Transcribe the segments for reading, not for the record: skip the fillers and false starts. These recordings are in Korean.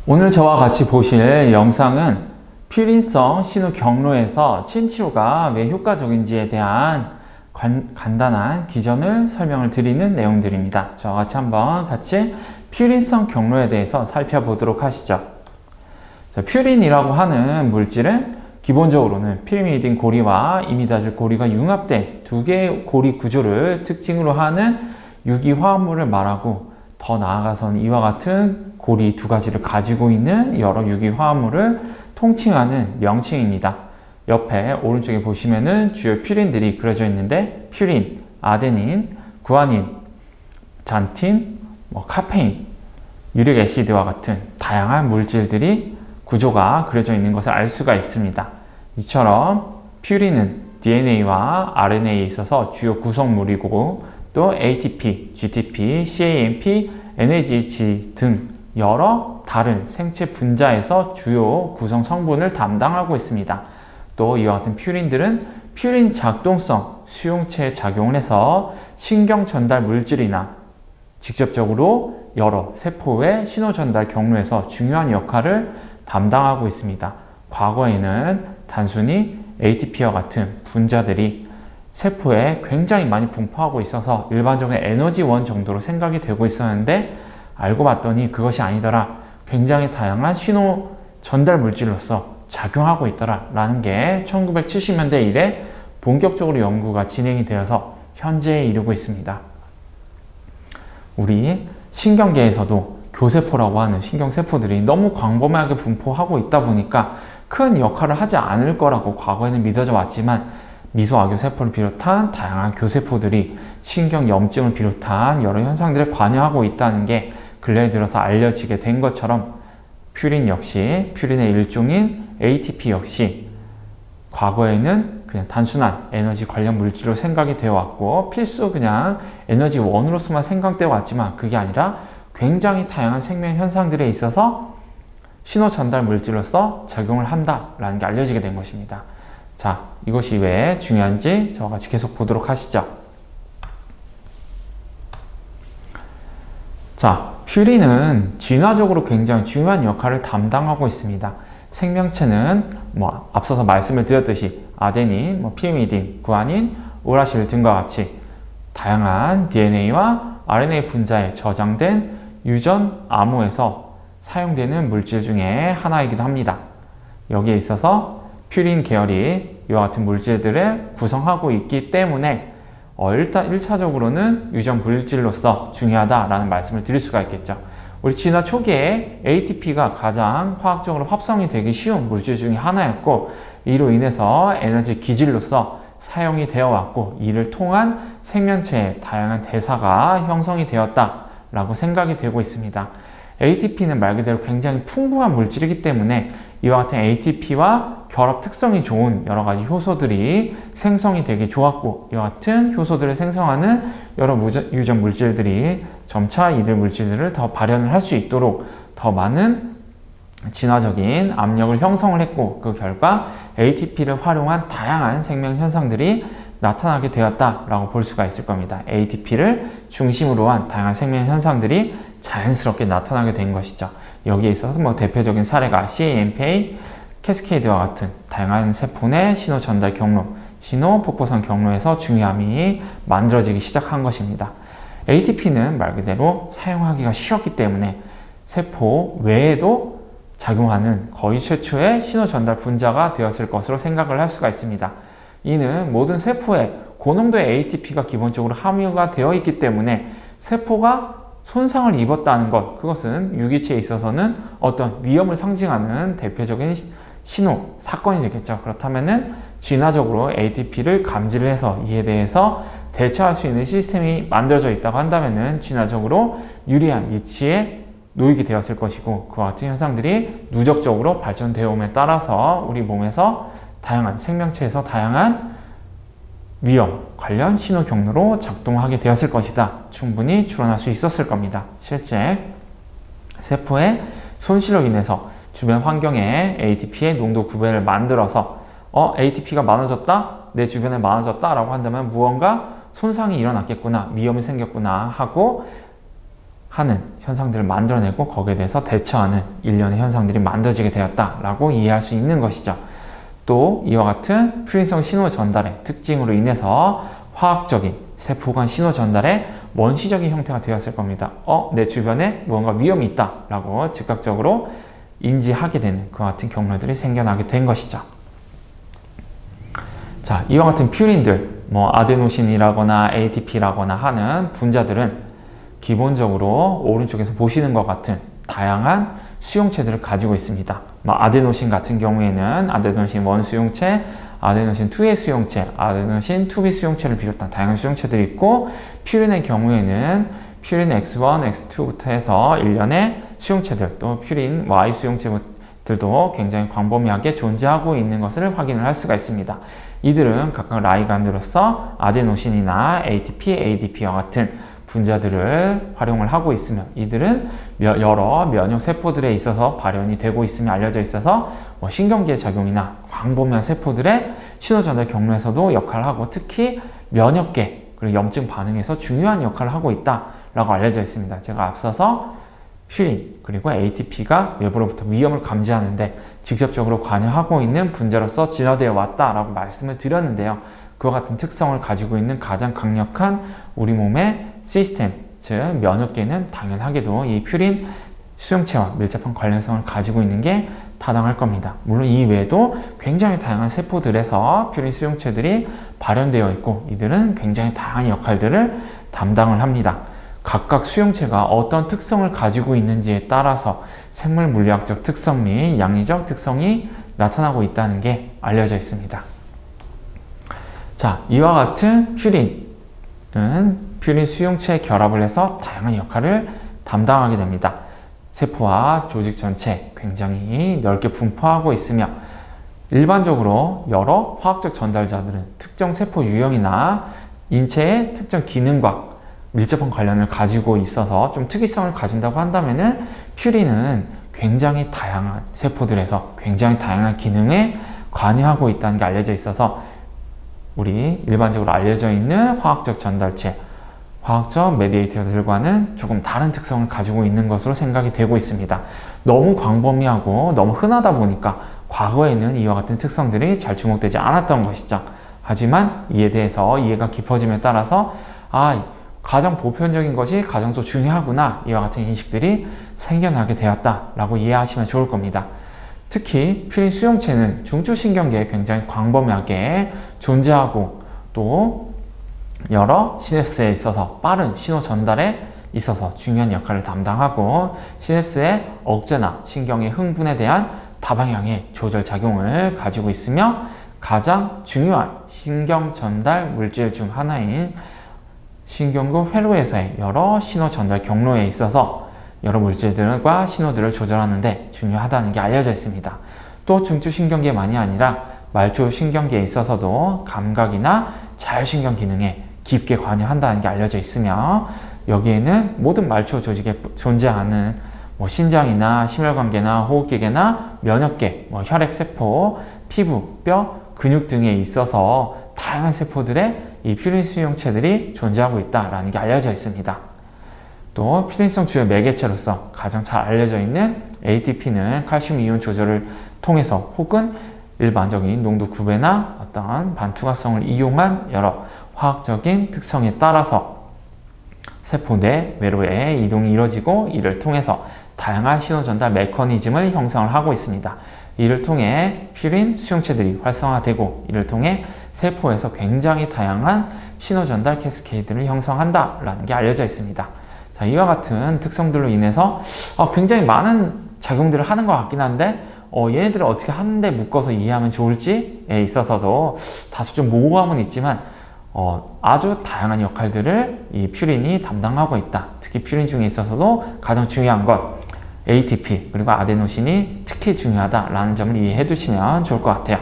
오늘 저와 같이 보실 영상은 퓨린성 신호 경로에서 침치료가 왜 효과적인지에 대한 간단한 기전을 설명을 드리는 내용들입니다. 저와 같이 한번 퓨린성 경로에 대해서 살펴보도록 하시죠. 자, 퓨린이라고 하는 물질은 기본적으로는 피리미딘 고리와 이미다졸 고리가 융합된 두 개의 고리 구조를 특징으로 하는 유기화합물을 말하고, 더 나아가서는 이와 같은 고리 두 가지를 가지고 있는 여러 유기화합물을 통칭하는 명칭입니다. 옆에 오른쪽에 보시면은 주요 퓨린들이 그려져 있는데, 퓨린, 아데닌, 구아닌, 잔틴, 카페인, 유릭 애시드와 같은 다양한 물질들이 구조가 그려져 있는 것을 알 수가 있습니다. 이처럼 퓨린은 DNA와 RNA에 있어서 주요 구성물이고, 또 ATP, GTP, CAMP, NADH 등 여러 다른 생체 분자에서 주요 구성 성분을 담당하고 있습니다. 또 이와 같은 퓨린들은 퓨린 작동성 수용체에 작용을 해서 신경 전달 물질이나 직접적으로 여러 세포의 신호 전달 경로에서 중요한 역할을 담당하고 있습니다. 과거에는 단순히 ATP와 같은 분자들이 세포에 굉장히 많이 분포하고 있어서 일반적인 에너지원 정도로 생각이 되고 있었는데, 알고 봤더니 그것이 아니더라, 굉장히 다양한 신호 전달 물질로서 작용하고 있더라 라는 게 1970년대 이래 본격적으로 연구가 진행이 되어서 현재에 이르고 있습니다. 우리 신경계에서도 교세포라고 하는 신경세포들이 너무 광범위하게 분포하고 있다 보니까 큰 역할을 하지 않을 거라고 과거에는 믿어져 왔지만, 미소악교세포를 비롯한 다양한 교세포들이 신경염증을 비롯한 여러 현상들에 관여하고 있다는 게 근래에 들어서 알려지게 된 것처럼, 퓨린 역시, 퓨린의 일종인 ATP 역시 과거에는 그냥 단순한 에너지 관련 물질로 생각이 되어 왔고, 필수 그냥 에너지원으로서만 생각되어 왔지만, 그게 아니라 굉장히 다양한 생명 현상들에 있어서 신호 전달 물질로서 작용을 한다라는 게 알려지게 된 것입니다. 자, 이것이 왜 중요한지 저와 같이 계속 보도록 하시죠. 자, 퓨린은 진화적으로 굉장히 중요한 역할을 담당하고 있습니다. 생명체는 앞서서 말씀을 드렸듯이 아데닌, 피리미딘, 구아닌, 우라실 등과 같이 다양한 DNA와 RNA 분자에 저장된 유전 암호에서 사용되는 물질 중에 하나이기도 합니다. 여기에 있어서 퓨린 계열이 이와 같은 물질들을 구성하고 있기 때문에 일단 1차적으로는 유전 물질로서 중요하다라는 말씀을 드릴 수가 있겠죠. 우리 진화 초기에 ATP가 가장 화학적으로 합성이 되기 쉬운 물질 중에 하나였고, 이로 인해서 에너지 기질로서 사용이 되어 왔고, 이를 통한 생명체의 다양한 대사가 형성이 되었다라고 생각이 되고 있습니다. ATP는 말 그대로 굉장히 풍부한 물질이기 때문에 이와 같은 ATP와 결합 특성이 좋은 여러 가지 효소들이 생성이 되게 좋았고, 이와 같은 효소들을 생성하는 여러 유전 물질들이 점차 이들 물질들을 더 발현을 할 수 있도록 더 많은 진화적인 압력을 형성을 했고, 그 결과 ATP를 활용한 다양한 생명 현상들이 나타나게 되었다라고 볼 수가 있을 겁니다. ATP를 중심으로 한 다양한 생명 현상들이 자연스럽게 나타나게 된 것이죠. 여기에 있어서 대표적인 사례가 CAMPA, 캐스케이드와 같은 다양한 세포 내 신호 전달 경로, 신호 폭포성 경로에서 중요함이 만들어지기 시작한 것입니다. ATP는 말 그대로 사용하기가 쉬웠기 때문에 세포 외에도 작용하는 거의 최초의 신호 전달 분자가 되었을 것으로 생각을 할 수가 있습니다. 이는 모든 세포에 고농도의 ATP가 기본적으로 함유가 되어 있기 때문에 세포가 손상을 입었다는 것, 그것은 유기체에 있어서는 어떤 위험을 상징하는 대표적인 신호, 사건이 되겠죠. 그렇다면은 진화적으로 ATP를 감지를 해서 이에 대해서 대처할 수 있는 시스템이 만들어져 있다고 한다면은 진화적으로 유리한 위치에 놓이게 되었을 것이고, 그와 같은 현상들이 누적적으로 발전되어 옴에 따라서 우리 몸에서 다양한 생명체에서 다양한 위험 관련 신호 경로로 작동하게 되었을 것이다. 충분히 추론할 수 있었을 겁니다. 실제 세포의 손실로 인해서 주변 환경에 ATP의 농도 구배를 만들어서 ATP가 많아졌다? 내 주변에 많아졌다? 라고 한다면 무언가 손상이 일어났겠구나, 위험이 생겼구나 하고 하는 현상들을 만들어내고 거기에 대해서 대처하는 일련의 현상들이 만들어지게 되었다라고 이해할 수 있는 것이죠. 또 이와 같은 퓨린성 신호 전달의 특징으로 인해서 화학적인 세포 간 신호 전달의 원시적인 형태가 되었을 겁니다. 내 주변에 무언가 위험이 있다 라고 즉각적으로 인지하게 되는 그와 같은 경로들이 생겨나게 된 것이죠. 자, 이와 같은 퓨린들, 아데노신이라거나 ATP라거나 하는 분자들은 기본적으로 오른쪽에서 보시는 것 같은 다양한 수용체들을 가지고 있습니다. 아데노신 같은 경우에는 아데노신 1 수용체, 아데노신 2의 수용체, 아데노신 2B 수용체를 비롯한 다양한 수용체들이 있고, 퓨린의 경우에는 퓨린 X1, X2부터 해서 일련의 수용체들, 또 퓨린 Y 수용체들도 굉장히 광범위하게 존재하고 있는 것을 확인을 할 수가 있습니다. 이들은 각각 라이간드로서 아데노신이나 ATP, ADP와 같은 분자들을 활용을 하고 있으며, 이들은 여러 면역 세포들에 있어서 발현이 되고 있음이 알려져 있어서 신경계의 작용이나 광범위한 세포들의 신호 전달 경로에서도 역할을 하고, 특히 면역계 그리고 염증 반응에서 중요한 역할을 하고 있다라고 알려져 있습니다. 제가 앞서서 퓨린 그리고 ATP가 외부로부터 위험을 감지하는데 직접적으로 관여하고 있는 분자로서 진화되어 왔다라고 말씀을 드렸는데요. 그와 같은 특성을 가지고 있는 가장 강력한 우리 몸의 시스템, 즉 면역계는 당연하게도 이 퓨린 수용체와 밀접한 관련성을 가지고 있는 게 타당할 겁니다. 물론 이 외에도 굉장히 다양한 세포들에서 퓨린 수용체들이 발현되어 있고, 이들은 굉장히 다양한 역할들을 담당을 합니다. 각각 수용체가 어떤 특성을 가지고 있는지에 따라서 생물 물리학적 특성 및 양리적 특성이 나타나고 있다는 게 알려져 있습니다. 자, 이와 같은 퓨린은 퓨린 수용체에 결합을 해서 다양한 역할을 담당하게 됩니다. 세포와 조직 전체 굉장히 넓게 분포하고 있으며, 일반적으로 여러 화학적 전달자들은 특정 세포 유형이나 인체의 특정 기능과 밀접한 관련을 가지고 있어서 좀 특이성을 가진다고 한다면은, 퓨린은 굉장히 다양한 세포들에서 굉장히 다양한 기능에 관여하고 있다는 게 알려져 있어서, 우리 일반적으로 알려져 있는 화학적 전달체, 화학적 메디에이터들과는 조금 다른 특성을 가지고 있는 것으로 생각이 되고 있습니다. 너무 광범위하고 너무 흔하다 보니까 과거에는 이와 같은 특성들이 잘 주목되지 않았던 것이죠. 하지만 이에 대해서 이해가 깊어짐에 따라서 가장 보편적인 것이 가장 또 중요하구나, 이와 같은 인식들이 생겨나게 되었다라고 이해하시면 좋을 겁니다. 특히 퓨린 수용체는 중추신경계에 굉장히 광범위하게 존재하고, 또 여러 시냅스에 있어서 빠른 신호 전달에 있어서 중요한 역할을 담당하고, 시냅스의 억제나 신경의 흥분에 대한 다방향의 조절 작용을 가지고 있으며, 가장 중요한 신경 전달 물질 중 하나인 신경구 회로에서의 여러 신호 전달 경로에 있어서 여러 물질들과 신호들을 조절하는 데 중요하다는 게 알려져 있습니다. 또 중추신경계만이 아니라 말초신경계에 있어서도 감각이나 자율신경 기능에 깊게 관여한다는 게 알려져 있으며, 여기에는 모든 말초 조직에 존재하는 신장이나 심혈관계나 호흡기계나 면역계, 혈액세포, 피부, 뼈, 근육 등에 있어서 다양한 세포들의 이 퓨린 수용체들이 존재하고 있다는 게 알려져 있습니다. 또 퓨린성 주요 매개체로서 가장 잘 알려져 있는 ATP는 칼슘 이온 조절을 통해서 혹은 일반적인 농도 구배나 어떤 반투과성을 이용한 여러 화학적인 특성에 따라서 세포 내 외로의 이동이 이루어지고, 이를 통해서 다양한 신호 전달 메커니즘을 형성을 하고 있습니다. 이를 통해 퓨린 수용체들이 활성화되고, 이를 통해 세포에서 굉장히 다양한 신호 전달 캐스케이드를 형성한다라는 게 알려져 있습니다. 자, 이와 같은 특성들로 인해서 굉장히 많은 작용들을 하는 것 같긴 한데, 얘네들을 어떻게 하는데 묶어서 이해하면 좋을지에 있어서도 다소 좀 모호함은 있지만, 아주 다양한 역할들을 이 퓨린이 담당하고 있다. 특히 퓨린 중에 있어서도 가장 중요한 것 ATP 그리고 아데노신이 특히 중요하다라는 점을 이해해 두시면 좋을 것 같아요.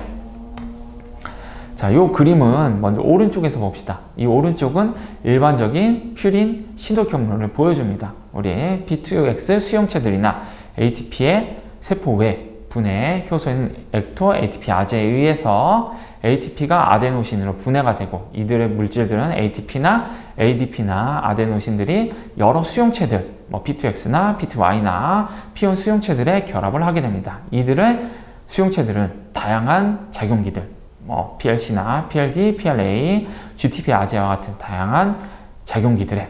자, 이 그림은 먼저 오른쪽에서 봅시다. 이 오른쪽은 일반적인 퓨린 신호 경로를 보여줍니다. 우리 P2X 수용체들이나 ATP의 세포 외 분해 효소인 액토 ATP 아제에 의해서 ATP가 아데노신으로 분해가 되고, 이들의 물질들은 ATP나 ADP나 아데노신들이 여러 수용체들, 뭐 P2X나 P2Y나 P1 수용체들의 결합을 하게 됩니다. 이들의 수용체들은 다양한 작용기들, 뭐 PLC나 PLD, PLA, GTP 아제와 같은 다양한 작용기들에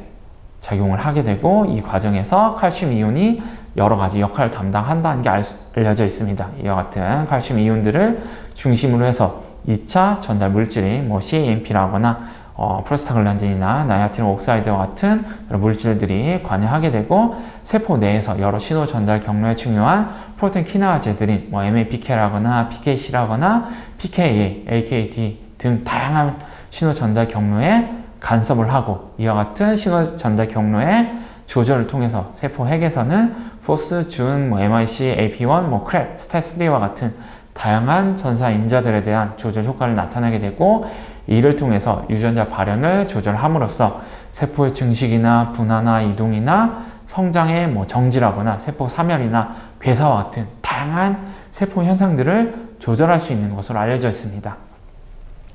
작용을 하게 되고, 이 과정에서 칼슘 이온이 여러 가지 역할을 담당한다는 게 알려져 있습니다. 이와 같은 칼슘 이온들을 중심으로 해서 2차 전달 물질이 뭐 CAMP라거나 프로스타글란딘이나 나이아틴 옥사이드와 같은 여러 물질들이 관여하게 되고, 세포 내에서 여러 신호 전달 경로에 중요한 프로테인 키나제들인 뭐 MAPK라거나 PKC라거나 PKA, AKT 등 다양한 신호 전달 경로에 간섭을 하고, 이와 같은 신호 전달 경로의 조절을 통해서 세포 핵에서는 포스, 준, 뭐 MIC, AP1, 뭐 크랩, 스탯3와 같은 다양한 전사 인자들에 대한 조절 효과를 나타내게 되고, 이를 통해서 유전자 발현을 조절함으로써 세포의 증식이나 분화나 이동이나 성장의 뭐 정지라거나 세포 사멸이나 괴사와 같은 다양한 세포 현상들을 조절할 수 있는 것으로 알려져 있습니다.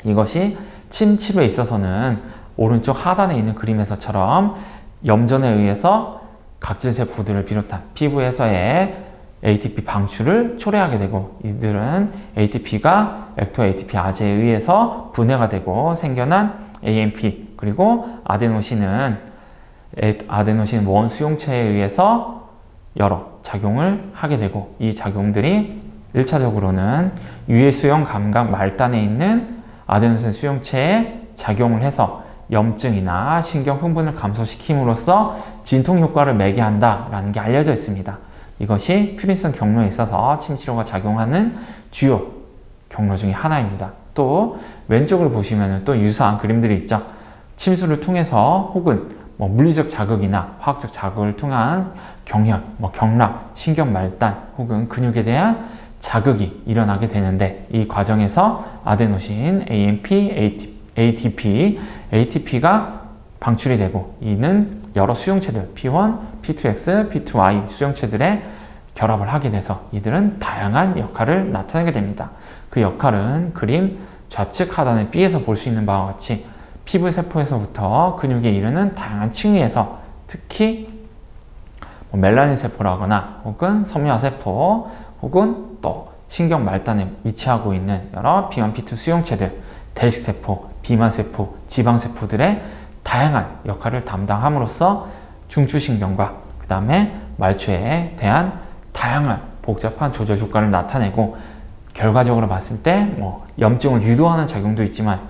이것이 침 치료에 있어서는 오른쪽 하단에 있는 그림에서처럼 염전에 의해서 각질 세포들을 비롯한 피부에서의 ATP 방출을 초래하게 되고, 이들은 ATP가 엑토 ATP 아제에 의해서 분해가 되고 생겨난 AMP, 그리고 아데노신은 아데노신 원 수용체에 의해서 여러 작용을 하게 되고, 이 작용들이 1차적으로는 유해 수용 감각 말단에 있는 아데노신 수용체에 작용을 해서 염증이나 신경 흥분을 감소시킴으로써 진통 효과를 매개한다라는 게 알려져 있습니다. 이것이 퓨린성 경로에 있어서 침치료가 작용하는 주요 경로 중에 하나입니다. 또 왼쪽을 보시면 또 유사한 그림들이 있죠. 침수를 통해서 혹은 뭐 물리적 자극이나 화학적 자극을 통한 경혈, 뭐 경락, 신경 말단 혹은 근육에 대한 자극이 일어나게 되는데, 이 과정에서 아데노신, AMP, ATP가 방출이 되고, 이는 여러 수용체들 P1, P2X, P2Y 수용체들의 결합을 하게 돼서 이들은 다양한 역할을 나타내게 됩니다. 그 역할은 그림 좌측 하단의 B에서 볼 수 있는 바와 같이 피부 세포에서부터 근육에 이르는 다양한 층위에서 특히 뭐 멜라닌 세포라거나 혹은 섬유화 세포 혹은 또 신경 말단에 위치하고 있는 여러 B1, P2 수용체들, 대식세포, 비만세포, 지방세포들의 다양한 역할을 담당함으로써 중추신경과 그 다음에 말초에 대한 다양한 복잡한 조절 효과를 나타내고, 결과적으로 봤을 때 뭐 염증을 유도하는 작용도 있지만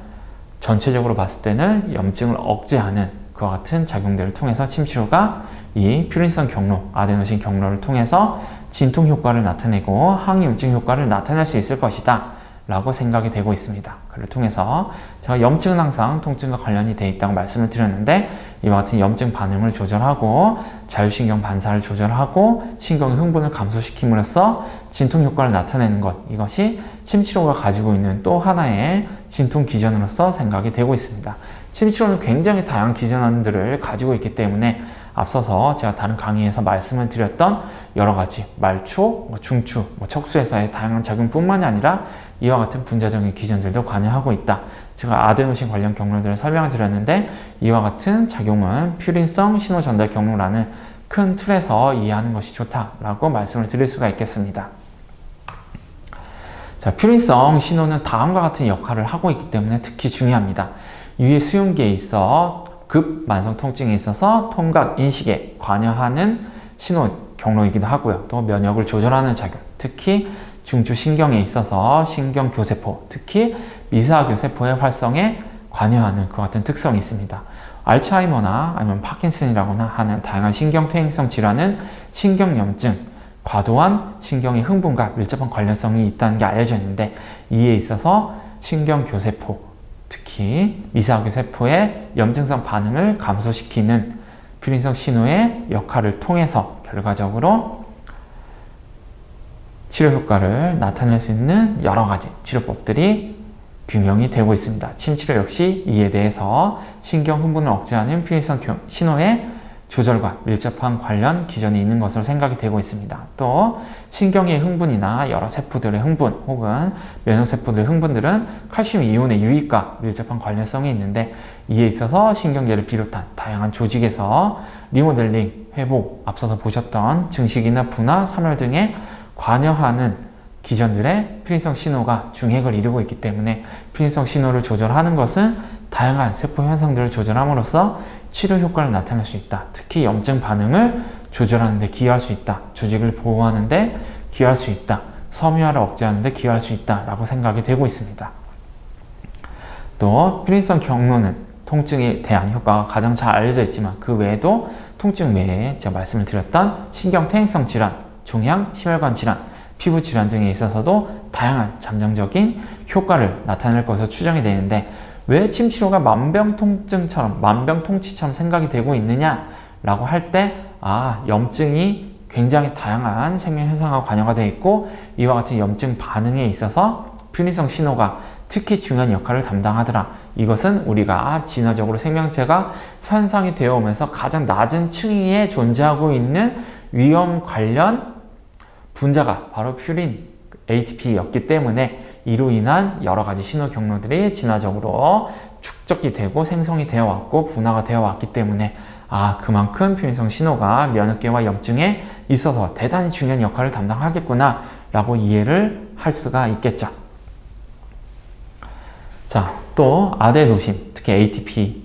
전체적으로 봤을 때는 염증을 억제하는 그와 같은 작용들을 통해서 침치료가 이 퓨린성 경로, 아데노신 경로를 통해서 진통 효과를 나타내고 항염증 효과를 나타낼 수 있을 것이다 라고 생각이 되고 있습니다. 그를 통해서 제가 염증은 항상 통증과 관련이 되어 있다고 말씀을 드렸는데, 이와 같은 염증 반응을 조절하고 자율신경 반사를 조절하고 신경의 흥분을 감소시킴으로써 진통 효과를 나타내는 것, 이것이 침치료가 가지고 있는 또 하나의 진통 기전으로서 생각이 되고 있습니다. 침치료는 굉장히 다양한 기전들을 가지고 있기 때문에 앞서서 제가 다른 강의에서 말씀을 드렸던 여러 가지 말초, 중추, 척수에서의 다양한 작용뿐만이 아니라 이와 같은 분자적인 기전들도 관여하고 있다. 제가 아데노신 관련 경로들을 설명을 드렸는데, 이와 같은 작용은 퓨린성 신호 전달 경로라는 큰 틀에서 이해하는 것이 좋다라고 말씀을 드릴 수가 있겠습니다. 자, 퓨린성 신호는 다음과 같은 역할을 하고 있기 때문에 특히 중요합니다. 유해 수용기에 있어 급 만성 통증에 있어서 통각 인식에 관여하는 신호 경로이기도 하고요. 또 면역을 조절하는 작용, 특히 중추신경에 있어서 신경교세포, 특히 미세하교세포의 활성에 관여하는 그 같은 특성이 있습니다. 알츠하이머나 아니면 파킨슨이라거나 하는 다양한 신경퇴행성 질환은 신경염증, 과도한 신경의 흥분과 밀접한 관련성이 있다는 게 알려져 있는데, 이에 있어서 신경교세포, 특히 미세하교세포의 염증성 반응을 감소시키는 퓨린성 신호의 역할을 통해서 결과적으로 치료 효과를 나타낼 수 있는 여러 가지 치료법들이 규명이 되고 있습니다. 침치료 역시 이에 대해서 신경 흥분을 억제하는 퓨린성 신호의 조절과 밀접한 관련 기전이 있는 것으로 생각이 되고 있습니다. 또 신경의 흥분이나 여러 세포들의 흥분 혹은 면역세포들의 흥분들은 칼슘 이온의 유입과 밀접한 관련성이 있는데, 이에 있어서 신경계를 비롯한 다양한 조직에서 리모델링, 회복, 앞서서 보셨던 증식이나 분화, 사멸 등에 관여하는 기전들의 필인성 신호가 중핵을 이루고 있기 때문에 필인성 신호를 조절하는 것은 다양한 세포 현상들을 조절함으로써 치료 효과를 나타낼 수 있다. 특히 염증 반응을 조절하는 데 기여할 수 있다. 조직을 보호하는 데 기여할 수 있다. 섬유화를 억제하는 데 기여할 수 있다 라고 생각이 되고 있습니다. 또 필인성 경로는 통증에 대한 효과가 가장 잘 알려져 있지만 그 외에도 통증 외에 제가 말씀을 드렸던 신경퇴행성 질환, 종양, 심혈관 질환, 피부 질환 등에 있어서도 다양한 잠정적인 효과를 나타낼 것으로 추정이 되는데 왜 침치료가 만병통치처럼 생각이 되고 있느냐 라고 할 때 염증이 굉장히 다양한 생명현상과 관여가 되어 있고 이와 같은 염증 반응에 있어서 필인성 신호가 특히 중요한 역할을 담당하더라. 이것은 우리가 진화적으로 생명체가 현상이 되어 오면서 가장 낮은 층위에 존재하고 있는 위험 관련 분자가 바로 퓨린, ATP였기 때문에 이로 인한 여러 가지 신호 경로들이 진화적으로 축적이 되고 생성이 되어 왔고 분화가 되어 왔기 때문에 그만큼 필인성 신호가 면역계와 염증에 있어서 대단히 중요한 역할을 담당하겠구나 라고 이해를 할 수가 있겠죠. 자, 또 아데노신, 특히 ATP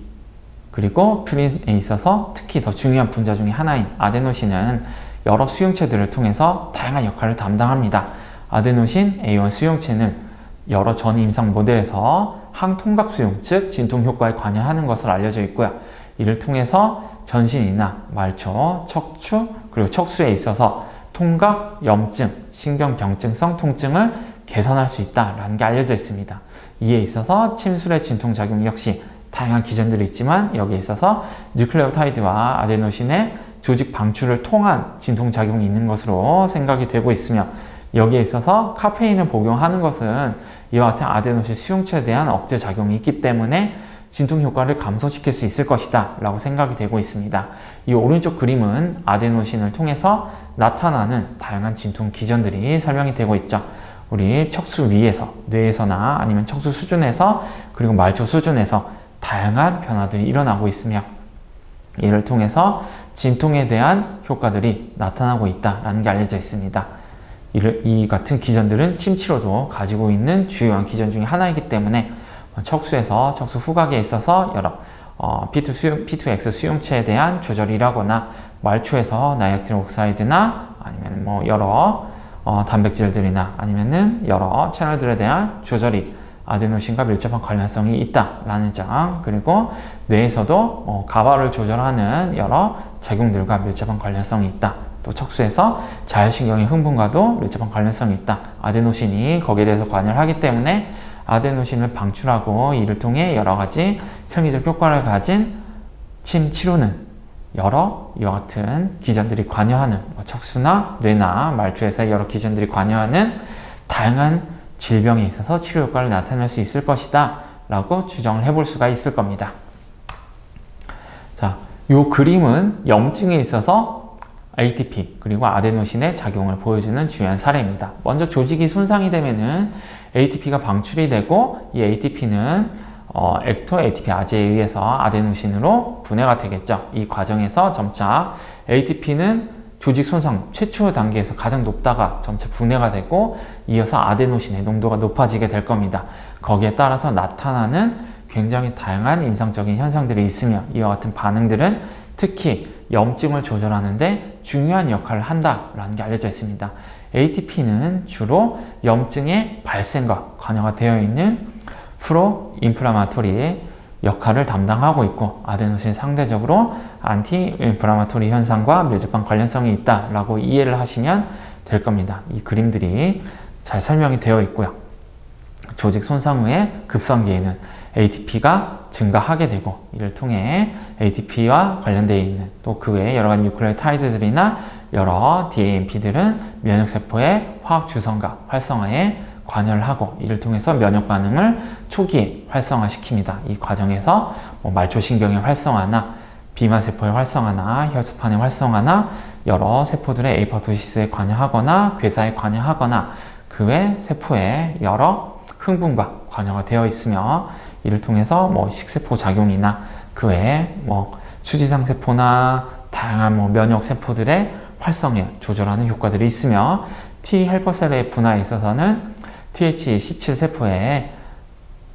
그리고 퓨린에 있어서 특히 더 중요한 분자 중에 하나인 아데노신은 여러 수용체들을 통해서 다양한 역할을 담당합니다. 아데노신 A1 수용체는 여러 전이임상 모델에서 항통각 수용, 즉 진통 효과에 관여하는 것으로 알려져 있고요. 이를 통해서 전신이나 말초, 척추, 그리고 척수에 있어서 통각, 염증, 신경병증성 통증을 개선할 수 있다는 게 알려져 있습니다. 이에 있어서 침술의 진통작용 역시 다양한 기전들이 있지만 여기에 있어서 뉴클레오타이드와 아데노신의 조직 방출을 통한 진통작용이 있는 것으로 생각이 되고 있으며 여기에 있어서 카페인을 복용하는 것은 이와 같은 아데노신 수용체에 대한 억제작용이 있기 때문에 진통 효과를 감소시킬 수 있을 것이다 라고 생각이 되고 있습니다. 이 오른쪽 그림은 아데노신을 통해서 나타나는 다양한 진통 기전들이 설명이 되고 있죠. 우리 척수 위에서, 뇌에서나 아니면 척수 수준에서 그리고 말초 수준에서 다양한 변화들이 일어나고 있으며 이를 통해서 진통에 대한 효과들이 나타나고 있다는 게 알려져 있습니다. 이 같은 기전들은 침치료도 가지고 있는 주요한 기전 중에 하나이기 때문에 척수에서 척수 후각에 있어서 여러 P2X 수용체에 대한 조절이라거나 말초에서 나이트릭 옥사이드나 아니면 여러 단백질들이나 아니면은 여러 채널들에 대한 조절이 아데노신과 밀접한 관련성이 있다라는 점, 그리고 뇌에서도 가바를 조절하는 여러 작용들과 밀접한 관련성이 있다. 또 척수에서 자율신경의 흥분과도 밀접한 관련성이 있다. 아데노신이 거기에 대해서 관여를 하기 때문에 아데노신을 방출하고 이를 통해 여러 가지 생리적 효과를 가진 침 치료는 여러 이와 같은 기전들이 관여하는 척수나 뇌나 말초에서 여러 기전들이 관여하는 다양한 질병에 있어서 치료 효과를 나타낼 수 있을 것이다 라고 추정을 해볼 수가 있을 겁니다. 자, 이 그림은 염증에 있어서 ATP 그리고 아데노신의 작용을 보여주는 중요한 사례입니다. 먼저 조직이 손상이 되면은 ATP가 방출이 되고 이 ATP는 액토 ATP 아제에 의해서 아데노신으로 분해가 되겠죠. 이 과정에서 점차 ATP는 조직 손상 최초 단계에서 가장 높다가 점차 분해가 되고 이어서 아데노신의 농도가 높아지게 될 겁니다. 거기에 따라서 나타나는 굉장히 다양한 임상적인 현상들이 있으며 이와 같은 반응들은 특히 염증을 조절하는 데 중요한 역할을 한다라는 게 알려져 있습니다. ATP는 주로 염증의 발생과 관여가 되어 있는 프로인플라마토리 역할을 담당하고 있고 아데노신 상대적으로 안티인플라마토리 현상과 밀접한 관련성이 있다라고 이해를 하시면 될 겁니다. 이 그림들이 잘 설명이 되어 있고요. 조직 손상 후에 급성기에는 ATP가 증가하게 되고 이를 통해 ATP와 관련되어 있는 또 그 외에 여러 가지 뉴클레오타이드들이나 여러 DAMP들은 면역세포의 화학 주성과 활성화에 관여를 하고 이를 통해서 면역 반응을 초기에 활성화시킵니다. 이 과정에서 말초신경의 활성화나 비만세포의 활성화나 혈소판의 활성화나 여러 세포들의 에이포토시스에 관여하거나 괴사에 관여하거나 그 외 세포의 여러 흥분과 관여가 되어 있으며 이를 통해서 식세포 작용이나 그 외에 수지상세포나 다양한 면역 세포들의 활성을 조절하는 효과들이 있으며 T 헬퍼셀의 분화에 있어서는 TH17 세포의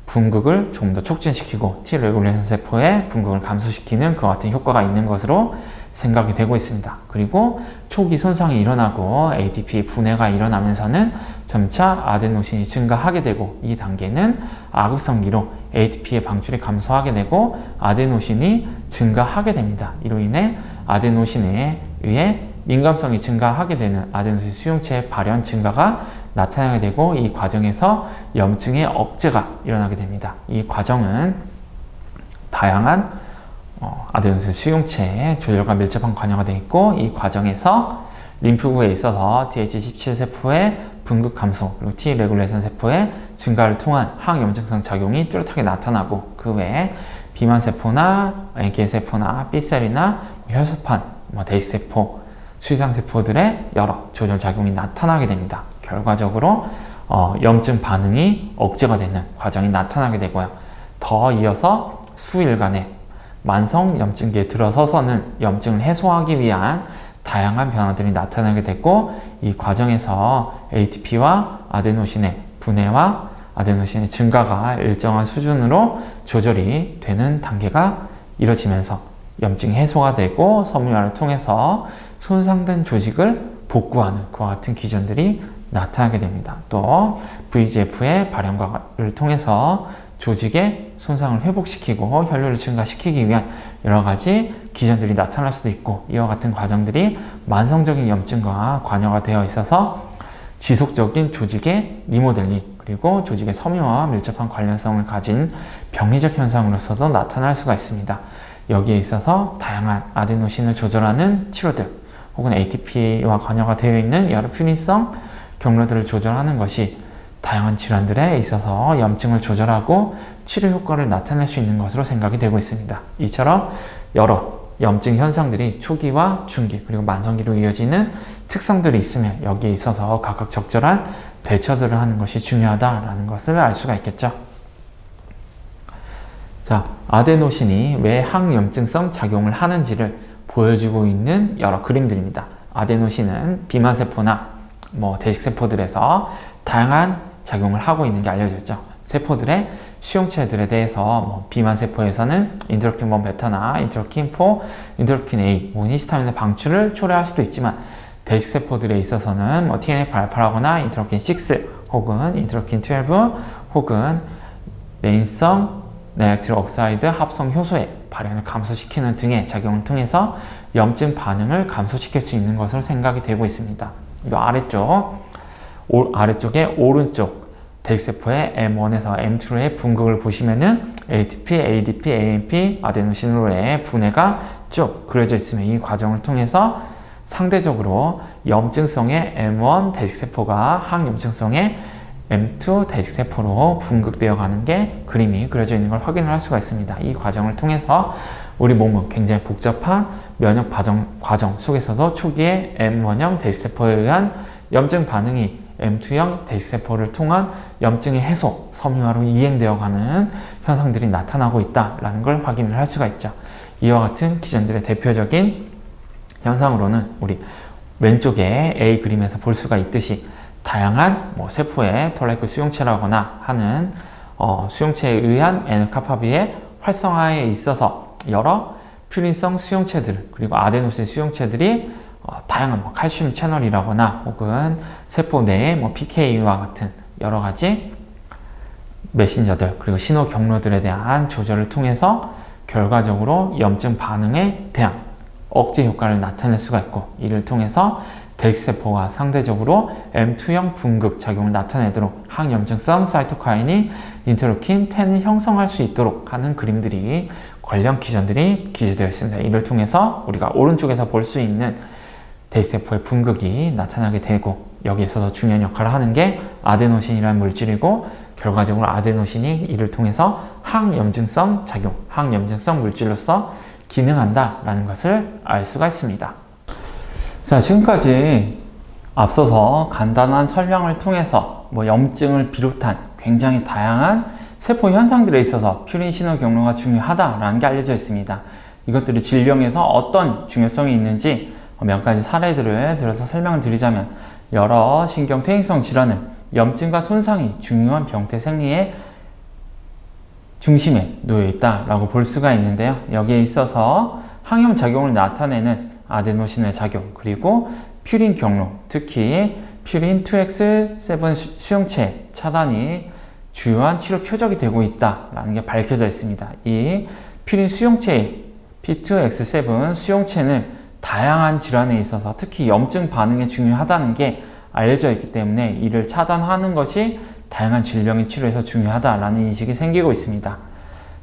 분극을 조금 더 촉진시키고 T 레귤레이션 세포의 분극을 감소시키는 그와 같은 효과가 있는 것으로 생각이 되고 있습니다. 그리고 초기 손상이 일어나고 ATP 분해가 일어나면서는 점차 아데노신이 증가하게 되고 이 단계는 아급성기로 ATP의 방출이 감소하게 되고 아데노신이 증가하게 됩니다. 이로 인해 아데노신에 의해 민감성이 증가하게 되는 아데노신 수용체의 발현 증가가 나타나게 되고 이 과정에서 염증의 억제가 일어나게 됩니다. 이 과정은 다양한 아데노신 수용체의 조절과 밀접한 관여가 되어 있고 이 과정에서 림프구에 있어서 TH17 세포의 분극 감소 그리고 T 레귤레이션 세포의 증가를 통한 항염증성 작용이 뚜렷하게 나타나고 그 외에 비만세포나 NK세포나 B셀이나 혈소판, 대식세포, 수지상세포들의 여러 조절작용이 나타나게 됩니다. 결과적으로 염증 반응이 억제가 되는 과정이 나타나게 되고요. 더 이어서 수일간의 만성 염증기에 들어서서는 염증을 해소하기 위한 다양한 변화들이 나타나게 되고 이 과정에서 ATP와 아데노신의 분해와 아데노신의 증가가 일정한 수준으로 조절이 되는 단계가 이뤄지면서 염증 해소가 되고 섬유화를 통해서 손상된 조직을 복구하는 그와 같은 기전들이 나타나게 됩니다. 또 VEGF의 발현을 통해서 조직의 손상을 회복시키고 혈류를 증가시키기 위한 여러 가지 기전들이 나타날 수도 있고 이와 같은 과정들이 만성적인 염증과 관여가 되어 있어서 지속적인 조직의 리모델링 그리고 조직의 섬유화와 밀접한 관련성을 가진 병리적 현상으로서도 나타날 수가 있습니다. 여기에 있어서 다양한 아데노신을 조절하는 치료들 혹은 ATP와 관여가 되어 있는 여러 퓨린성 경로들을 조절하는 것이 다양한 질환들에 있어서 염증을 조절하고 치료 효과를 나타낼 수 있는 것으로 생각이 되고 있습니다. 이처럼 여러 염증 현상들이 초기와 중기 그리고 만성기로 이어지는 특성들이 있으며 여기에 있어서 각각 적절한 대처들을 하는 것이 중요하다는 것을 알 수가 있겠죠. 자, 아데노신이 왜 항염증성 작용을 하는지를 보여주고 있는 여러 그림들입니다. 아데노신은 비만세포나 대식세포들에서 다양한 작용을 하고 있는 게 알려져 있죠. 세포들의 수용체들에 대해서 비만세포에서는 인터루킨 1 베타나 인터루킨 4, 인터루킨 A, 히스타민의 방출을 초래할 수도 있지만 대식세포들에 있어서는 TNF-알파라거나 인터루킨 6 혹은 인터루킨 12 혹은 내인성 나약틸 옥사이드 합성 효소의 발현을 감소시키는 등의 작용을 통해서 염증 반응을 감소시킬 수 있는 것으로 생각이 되고 있습니다. 이 아래쪽에 오른쪽 대식세포의 M1에서 M2의 분극을 보시면은 ATP, ADP, AMP, 아데노신으로의 분해가 쭉 그려져 있으며 이 과정을 통해서 상대적으로 염증성의 M1 대식세포가 항염증성의 M2 대식세포로 분극되어 가는 게 그림이 그려져 있는 걸 확인을 할 수가 있습니다. 이 과정을 통해서 우리 몸은 굉장히 복잡한 면역 과정 속에서도 초기에 M1형 대식세포에 의한 염증 반응이 M2형 대식세포를 통한 염증의 해소, 섬유화로 이행되어 가는 현상들이 나타나고 있다는 걸 확인을 할 수가 있죠. 이와 같은 기전들의 대표적인 현상으로는 우리 왼쪽에 A 그림에서 볼 수가 있듯이 다양한 세포의 톨라이크 수용체라거나 하는 수용체에 의한 NF-kappaB의 활성화에 있어서 여러 퓨린성 수용체들 그리고 아데노신 수용체들이 다양한 칼슘 채널이라거나 혹은 세포 내에 PK와 같은 여러 가지 메신저들 그리고 신호 경로들에 대한 조절을 통해서 결과적으로 염증 반응에 대한 억제 효과를 나타낼 수가 있고 이를 통해서 대식세포가 상대적으로 M2형 분극 작용을 나타내도록 항염증성 사이토카인이 인터루킨 10을 형성할 수 있도록 하는 그림들이 관련 기전들이 기재되어 있습니다. 이를 통해서 우리가 오른쪽에서 볼 수 있는 대식세포의 분극이 나타나게 되고 여기에서 중요한 역할을 하는 게 아데노신이라는 물질이고 결과적으로 아데노신이 이를 통해서 항염증성 작용, 항염증성 물질로서 기능한다라는 것을 알 수가 있습니다. 자, 지금까지 앞서서 간단한 설명을 통해서 염증을 비롯한 굉장히 다양한 세포 현상들에 있어서 퓨린 신호 경로가 중요하다라는 게 알려져 있습니다. 이것들이 질병에서 어떤 중요성이 있는지 몇 가지 사례들을 들어서 설명을 드리자면, 여러 신경퇴행성 질환은 염증과 손상이 중요한 병태 생리의 중심에 놓여 있다라고 볼 수가 있는데요. 여기에 있어서 항염작용을 나타내는 아데노신의 작용, 그리고 퓨린 경로, 특히 퓨린 2X7 수용체 차단이 주요한 치료 표적이 되고 있다라는 게 밝혀져 있습니다. 이 퓨린 수용체, P2X7 수용체는 다양한 질환에 있어서 특히 염증 반응에 중요하다는 게 알려져 있기 때문에 이를 차단하는 것이 다양한 질병의 치료에서 중요하다라는 인식이 생기고 있습니다.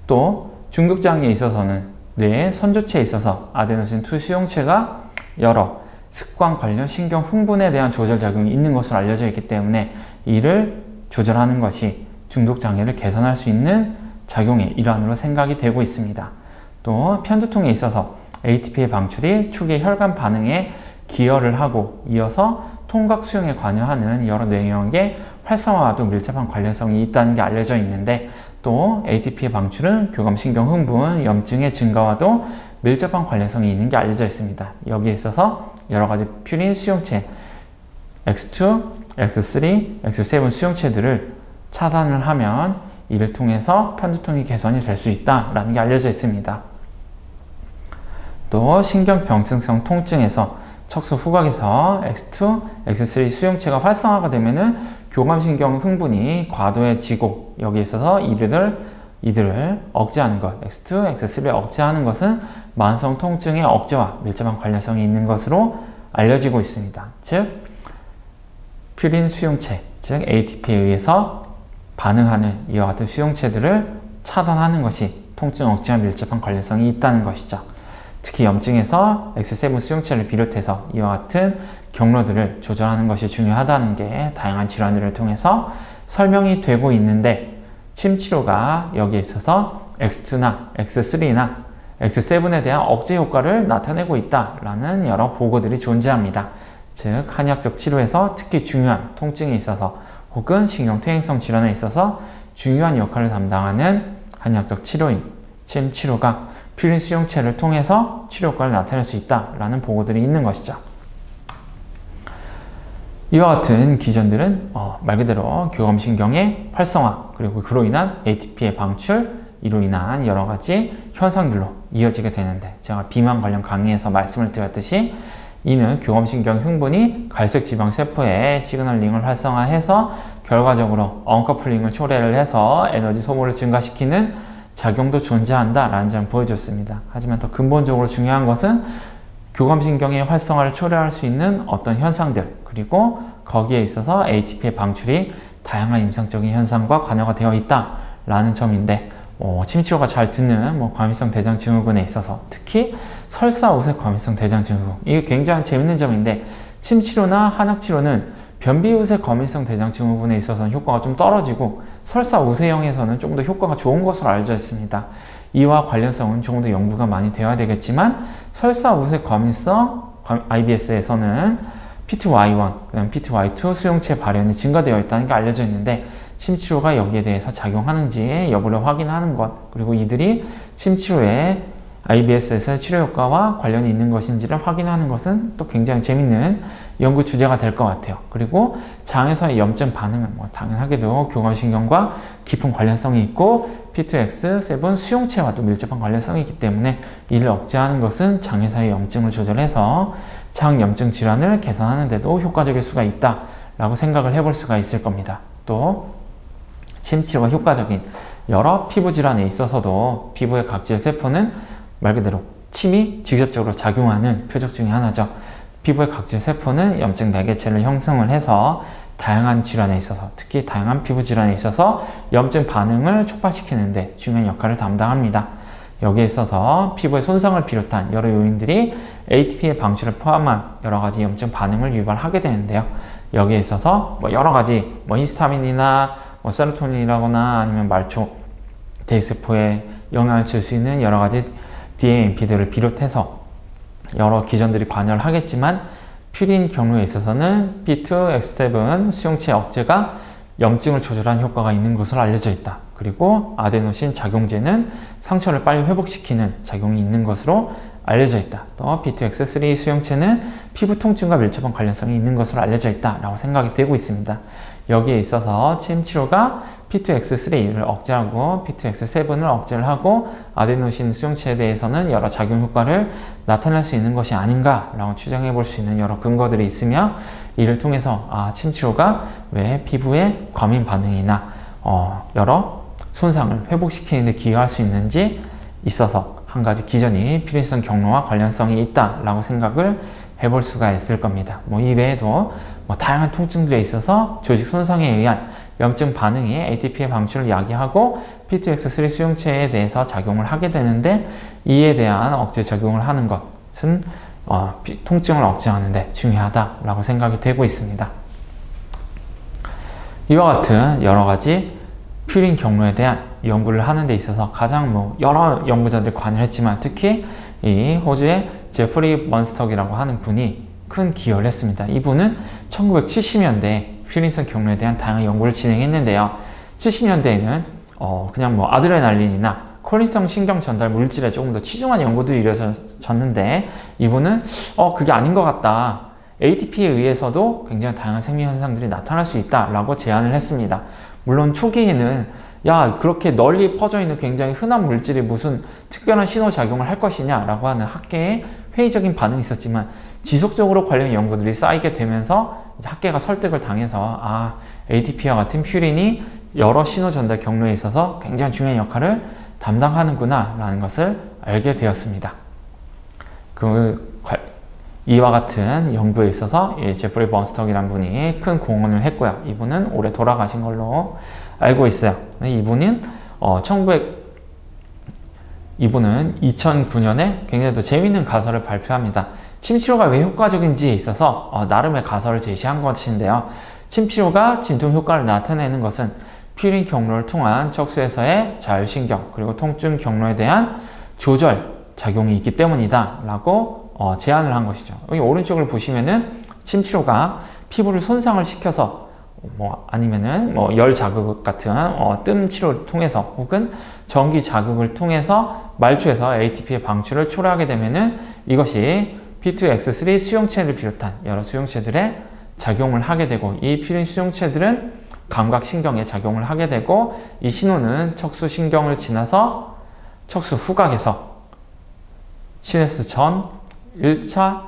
또 중독장애에 있어서는 뇌의 선조체에 있어서 아데노신2 수용체가 여러 습관 관련 신경 흥분에 대한 조절작용이 있는 것으로 알려져 있기 때문에 이를 조절하는 것이 중독장애를 개선할 수 있는 작용의 일환으로 생각이 되고 있습니다. 또 편두통에 있어서 ATP의 방출이 초기 혈관 반응에 기여를 하고 이어서 통각 수용에 관여하는 여러 뇌영역의 활성화와도 밀접한 관련성이 있다는 게 알려져 있는데, 또 ATP의 방출은 교감신경 흥분, 염증의 증가와도 밀접한 관련성이 있는 게 알려져 있습니다. 여기에 있어서 여러 가지 퓨린 수용체 X2, X3, X7 수용체들을 차단을 하면 이를 통해서 편두통이 개선이 될 수 있다라는 게 알려져 있습니다. 또 신경병증성 통증에서 척수 후각에서 X2, X3 수용체가 활성화가 되면은 교감신경 흥분이 과도해지고, 여기에 있어서 이들을 억제하는 것, X2, X3를 억제하는 것은 만성 통증의 억제와 밀접한 관련성이 있는 것으로 알려지고 있습니다. 즉, 퓨린 수용체, 즉 ATP에 의해서 반응하는 이와 같은 수용체들을 차단하는 것이 통증 억제와 밀접한 관련성이 있다는 것이죠. 특히 염증에서 X7 수용체를 비롯해서 이와 같은 경로들을 조절하는 것이 중요하다는 게 다양한 질환들을 통해서 설명이 되고 있는데, 침치료가 여기에 있어서 X2나 X3나 X7에 대한 억제 효과를 나타내고 있다라는 여러 보고들이 존재합니다. 즉, 한의학적 치료에서 특히 중요한 통증에 있어서 혹은 신경퇴행성 질환에 있어서 중요한 역할을 담당하는 한의학적 치료인 침치료가 퓨린 수용체를 통해서 치료 효과를 나타낼 수 있다라는 보고들이 있는 것이죠. 이와 같은 기전들은 말 그대로 교감신경의 활성화, 그리고 그로 인한 ATP의 방출, 이로 인한 여러 가지 현상들로 이어지게 되는데, 제가 비만 관련 강의에서 말씀을 드렸듯이 이는 교감신경 흥분이 갈색지방세포의 시그널링을 활성화해서 결과적으로 언커플링을 초래를 해서 에너지 소모를 증가시키는 작용도 존재한다라는 점을 보여줬습니다. 하지만 더 근본적으로 중요한 것은 교감신경의 활성화를 초래할 수 있는 어떤 현상들, 그리고 거기에 있어서 ATP의 방출이 다양한 임상적인 현상과 관여가 되어 있다라는 점인데, 침치료가 잘 듣는 과민성 대장증후군에 있어서 특히 설사 우색 과민성 대장증후군, 이게 굉장히 재밌는 점인데, 침치료나 한약치료는 변비 우색 과민성 대장증후군에 있어서는 효과가 좀 떨어지고 설사 우세형에서는 조금 더 효과가 좋은 것으로 알려져 있습니다. 이와 관련성은 조금 더 연구가 많이 되어야 되겠지만, 설사 우색 과민성 IBS에서는 P2Y1, 그다음 P2Y2 수용체 발현이 증가되어 있다는 게 알려져 있는데, 침치료가 여기에 대해서 작용하는지 여부를 확인하는 것, 그리고 이들이 침치료에 IBS에서의 치료 효과와 관련이 있는 것인지를 확인하는 것은 또 굉장히 재밌는 연구 주제가 될 것 같아요. 그리고 장에서의 염증 반응은 당연하게도 교감신경과 깊은 관련성이 있고 P2X7 수용체와도 밀접한 관련성이 있기 때문에 이를 억제하는 것은 장에서의 염증을 조절해서 장 염증 질환을 개선하는 데도 효과적일 수가 있다라고 생각을 해볼 수가 있을 겁니다. 또 침치료가 효과적인 여러 피부 질환에 있어서도 피부의 각질 세포는 말 그대로 침이 직접적으로 작용하는 표적 중에 하나죠. 피부의 각질 세포는 염증 매개체를 형성을 해서 다양한 질환에 있어서, 특히 다양한 피부 질환에 있어서 염증 반응을 촉발시키는 데 중요한 역할을 담당합니다. 여기에 있어서 피부의 손상을 비롯한 여러 요인들이 ATP의 방출을 포함한 여러 가지 염증 반응을 유발하게 되는데요. 여기에 있어서 여러 가지 히스타민이나 세로토닌이라거나 아니면 말초 대세포에 영향을 줄 수 있는 여러 가지 DMP들을 비롯해서 여러 기전들이 관여를 하겠지만, 퓨린 경로에 있어서는 P2X7 수용체 억제가 염증을 조절하는 효과가 있는 것으로 알려져 있다. 그리고 아데노신 작용제는 상처를 빨리 회복시키는 작용이 있는 것으로 알려져 있다. 또 P2X3 수용체는 피부 통증과 밀접한 관련성이 있는 것으로 알려져 있다라고 생각이 되고 있습니다. 여기에 있어서 침 치료가 P2X3를 억제하고 P2X7을 억제를 하고 아데노신 수용체에 대해서는 여러 작용 효과를 나타낼 수 있는 것이 아닌가라고 추정해 볼 수 있는 여러 근거들이 있으며, 이를 통해서 침 치료가 왜 피부의 과민 반응이나 여러 손상을 회복시키는 데 기여할 수 있는지 있어서 한 가지 기전이 필연성 경로와 관련성이 있다라고 생각을 해볼 수가 있을 겁니다. 이 외에도 다양한 통증들에 있어서 조직 손상에 의한 염증 반응이 ATP의 방출을 야기하고 P2X3 수용체에 대해서 작용을 하게 되는데, 이에 대한 억제 작용을 하는 것은 통증을 억제하는 데 중요하다라고 생각이 되고 있습니다. 이와 같은 여러 가지 퓨린 경로에 대한 연구를 하는 데 있어서 가장 여러 연구자들이 관여를 했지만, 특히 이 호주의 제프리 먼스터기라고 하는 분이 큰 기여를 했습니다. 이분은 1970년대에 퓨린성 경로에 대한 다양한 연구를 진행했는데요. 70년대에는 그냥 아드레날린이나 콜린성 신경 전달 물질에 조금 더 치중한 연구들이 이루어졌는데, 이분은 그게 아닌 것 같다. ATP에 의해서도 굉장히 다양한 생명 현상들이 나타날 수 있다라고 제안을 했습니다. 물론 초기에는 그렇게 널리 퍼져 있는 굉장히 흔한 물질이 무슨 특별한 신호작용을 할 것이냐라고 하는 학계의 회의적인 반응이 있었지만, 지속적으로 관련 연구들이 쌓이게 되면서 학계가 설득을 당해서 ATP와 같은 퓨린이 여러 신호 전달 경로에 있어서 굉장히 중요한 역할을 담당하는구나 라는 것을 알게 되었습니다. 이와 같은 연구에 있어서 제프리 먼스터기라는 분이 큰 공헌을 했고요. 이분은 올해 돌아가신 걸로 알고 있어요. 이분은 2009년에 굉장히 또 재미있는 가설을 발표합니다. 침치료가 왜 효과적인지에 있어서 나름의 가설을 제시한 것인데요. 침치료가 진통 효과를 나타내는 것은 퓨린 경로를 통한 척수에서의 자율신경 그리고 통증 경로에 대한 조절 작용이 있기 때문이다 라고 제안을 한 것이죠. 여기 오른쪽을 보시면은 침치료가 피부를 손상을 시켜서 아니면은 열 자극 같은 뜸 치료를 통해서 혹은 전기 자극을 통해서 말초에서 ATP의 방출을 초래하게 되면은 이것이 P2X3 수용체를 비롯한 여러 수용체들에 작용을 하게 되고, 이 퓨린 수용체들은 감각신경에 작용을 하게 되고, 이 신호는 척수신경을 지나서 척수 후각에서 시냅스 전 1차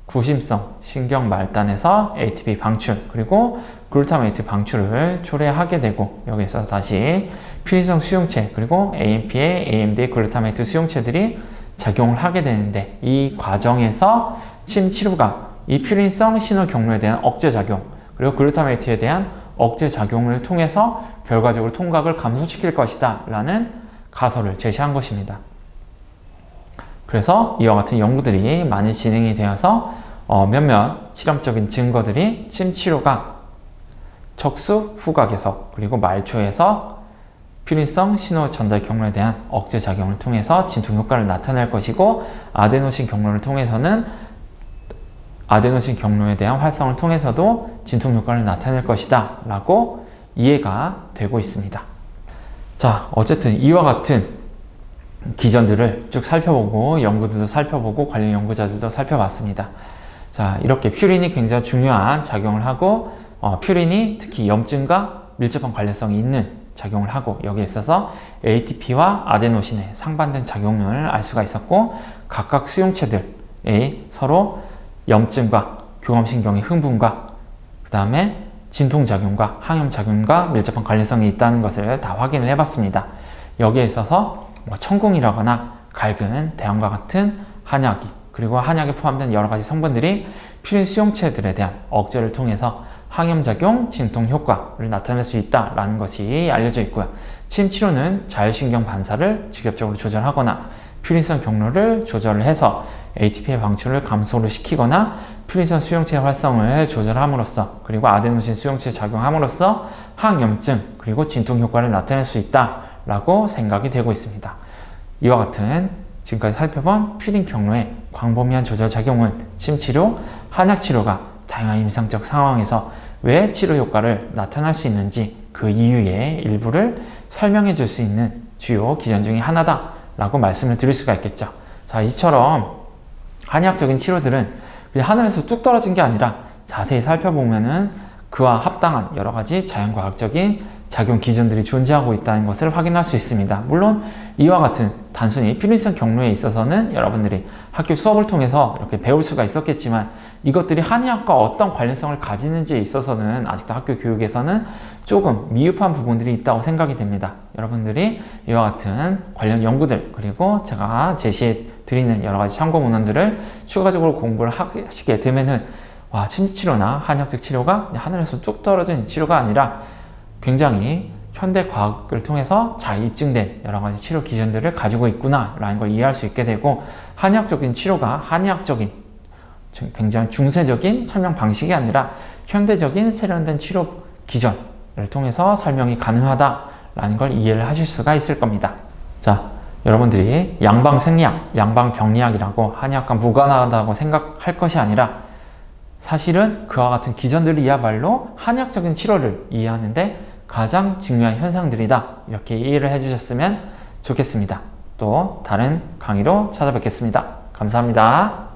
구심성 신경 말단에서 ATP 방출 그리고 글루타메이트 방출을 초래하게 되고, 여기서 다시 퓨린성 수용체 그리고 AMPA, AMDA 글루타메이트 수용체들이 작용을 하게 되는데, 이 과정에서 침 치료가 이 퓨린성 신호 경로에 대한 억제 작용 그리고 글루타메이트에 대한 억제 작용을 통해서 결과적으로 통각을 감소시킬 것이다 라는 가설을 제시한 것입니다. 그래서 이와 같은 연구들이 많이 진행이 되어서 몇몇 실험적인 증거들이 침 치료가 척수 후각에서 그리고 말초에서 퓨린성 신호 전달 경로에 대한 억제 작용을 통해서 진통 효과를 나타낼 것이고, 아데노신 경로를 통해서는 아데노신 경로에 대한 활성을 통해서도 진통 효과를 나타낼 것이다 라고 이해가 되고 있습니다. 자, 어쨌든 이와 같은 기전들을 쭉 살펴보고 연구들도 살펴보고 관련 연구자들도 살펴봤습니다. 자, 이렇게 퓨린이 굉장히 중요한 작용을 하고, 퓨린이 특히 염증과 밀접한 관련성이 있는 작용을 하고, 여기에 있어서 ATP와 아데노신의 상반된 작용을 알 수가 있었고, 각각 수용체들의 서로 염증과 교감신경의 흥분과 그 다음에 진통작용과 항염작용과 밀접한 관련성이 있다는 것을 다 확인을 해봤습니다. 여기에 있어서 천궁이라거나 갈근, 대왕과 같은 한약이 그리고 한약에 포함된 여러 가지 성분들이 퓨린 수용체들에 대한 억제를 통해서 항염작용, 진통 효과를 나타낼 수 있다는 것이 알려져 있고요. 침 치료는 자율신경 반사를 직접적으로 조절하거나 퓨린성 경로를 조절을 해서 ATP의 방출을 감소를 시키거나 퓨린성 수용체 활성을 조절함으로써 그리고 아데노신 수용체에 작용함으로써 항염증 그리고 진통 효과를 나타낼 수 있다라고 생각이 되고 있습니다. 이와 같은 지금까지 살펴본 퓨린 경로의 광범위한 조절 작용은 침치료, 한약치료가 다양한 임상적 상황에서 왜 치료 효과를 나타낼 수 있는지 그 이유의 일부를 설명해 줄 수 있는 주요 기전 중에 하나다 라고 말씀을 드릴 수가 있겠죠. 자, 이처럼 한의학적인 치료들은 그냥 하늘에서 뚝 떨어진 게 아니라 자세히 살펴보면은 그와 합당한 여러 가지 자연과학적인 작용 기전들이 존재하고 있다는 것을 확인할 수 있습니다. 물론 이와 같은 단순히 필연성 경로에 있어서는 여러분들이 학교 수업을 통해서 이렇게 배울 수가 있었겠지만 이것들이 한의학과 어떤 관련성을 가지는지에 있어서는 아직도 학교 교육에서는 조금 미흡한 부분들이 있다고 생각이 됩니다. 여러분들이 이와 같은 관련 연구들 그리고 제가 제시해 드리는 여러 가지 참고 문헌들을 추가적으로 공부를 하시게 되면은 와, 침치료나 한의학적 치료가 하늘에서 뚝 떨어진 치료가 아니라 굉장히 현대 과학을 통해서 잘 입증된 여러 가지 치료 기전들을 가지고 있구나 라는 걸 이해할 수 있게 되고 한의학적인 치료가 한의학적인 굉장히 중세적인 설명 방식이 아니라 현대적인 세련된 치료 기전을 통해서 설명이 가능하다 라는 걸 이해를 하실 수가 있을 겁니다. 자, 여러분들이 양방생리학, 양방병리학이라고 한의학과 무관하다고 생각할 것이 아니라 사실은 그와 같은 기전들이야말로 한의학적인 치료를 이해하는데 가장 중요한 현상들이다. 이렇게 이해를 해주셨으면 좋겠습니다. 또 다른 강의로 찾아뵙겠습니다. 감사합니다.